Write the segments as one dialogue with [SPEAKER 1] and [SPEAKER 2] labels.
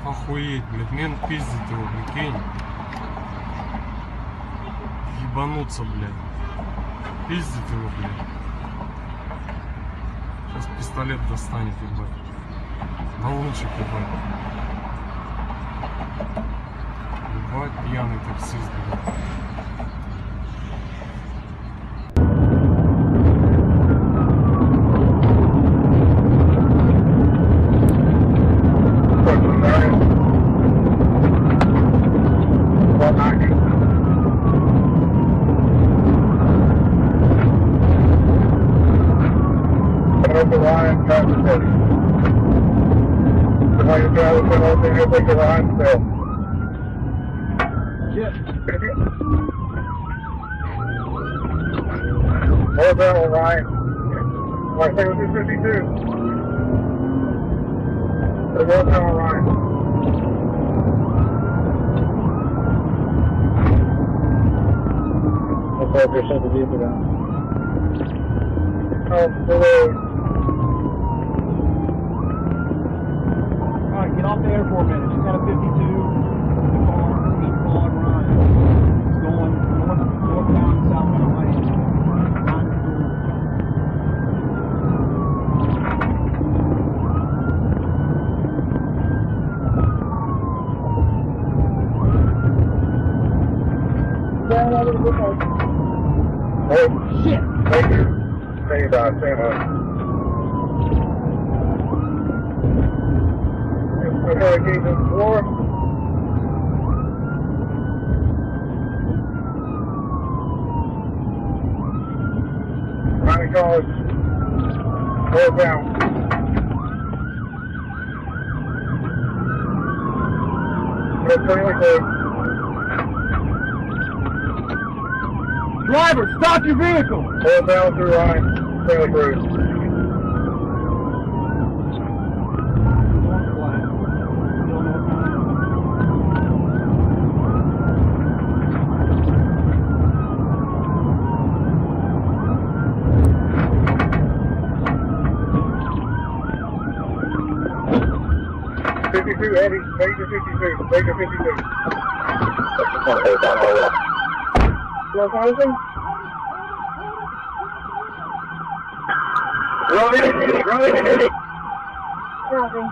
[SPEAKER 1] Охуеть, блядь, мент пиздит его, прикинь. Ебануться, блядь. Пиздит его, блядь. Сейчас пистолет достанет, ебать. Баллончик, ебать. Ебать, пьяный таксист, блядь.
[SPEAKER 2] The line, transportation. The way you drive is open, you'll take the line still.
[SPEAKER 3] Yep.
[SPEAKER 2] Hold down line. I think it was 252. The hold down line. Looks like there's something deeper down. Below.
[SPEAKER 3] Alright, get off there for a minute. She's got a 52. Keep on running. It's going northbound, southbound lane.
[SPEAKER 2] Oh, shit! Thank you. Stand by, stand by. Hurricane in the floor. Mining cars. Hold down. Trailer closed.
[SPEAKER 3] Driver, stop your vehicle!
[SPEAKER 2] Hold down through line. Trailer cruise. Heavy, Major 52, Major 52. Los Angeles? Rolling. Copy.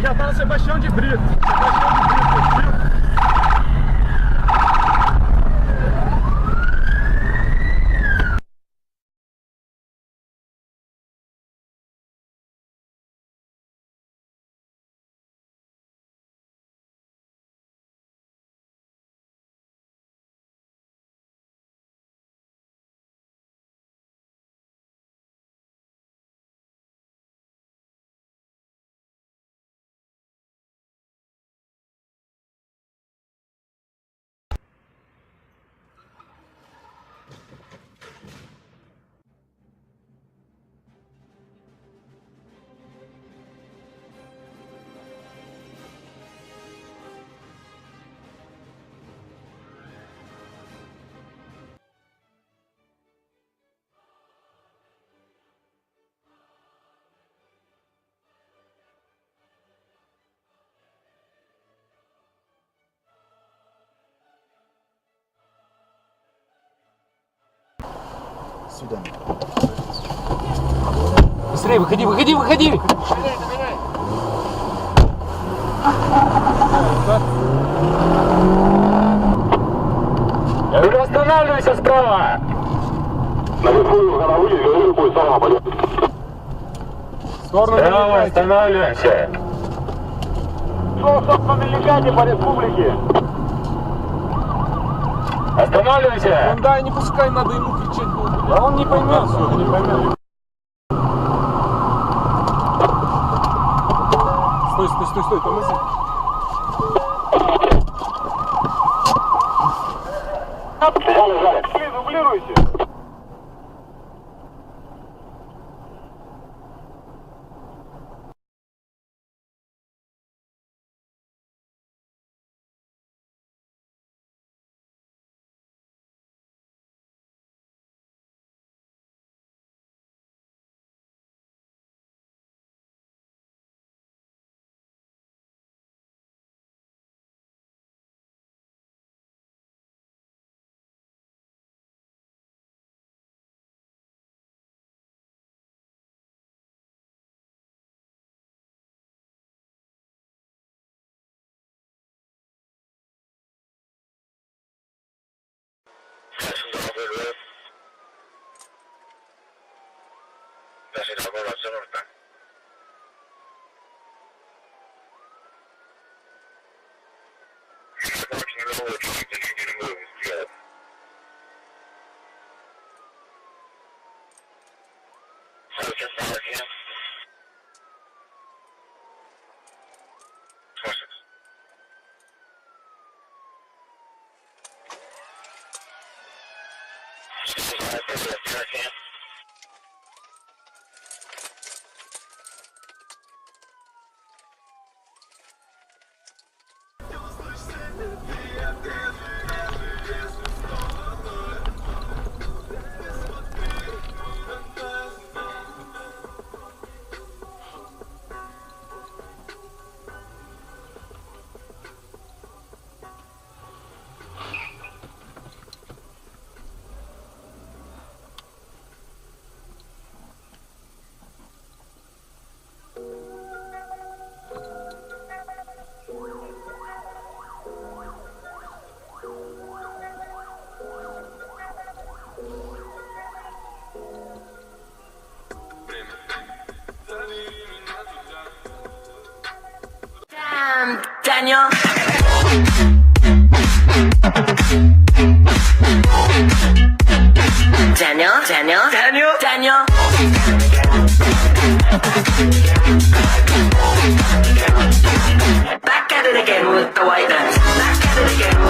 [SPEAKER 3] Já tá no Sebastião de Brito. Sebastião de Brito, viu?
[SPEAKER 4] Сюда.
[SPEAKER 1] Быстрее, выходи, выходи, выходи!
[SPEAKER 2] Я говорю, останавливайся справа! Наверху головы, говорю, будет сама полет. Справа, останавливаемся! Что, собственно, налегайте по республике? Останавливайся!
[SPEAKER 1] Да, не пускай, надо ему кричать. А он не поймет, все, не поймет. Стой, стой, стой, стой, тормози.
[SPEAKER 2] Дублируйте!
[SPEAKER 5] Daniel. Daniel. Back at it again with the white dance. Back at it again.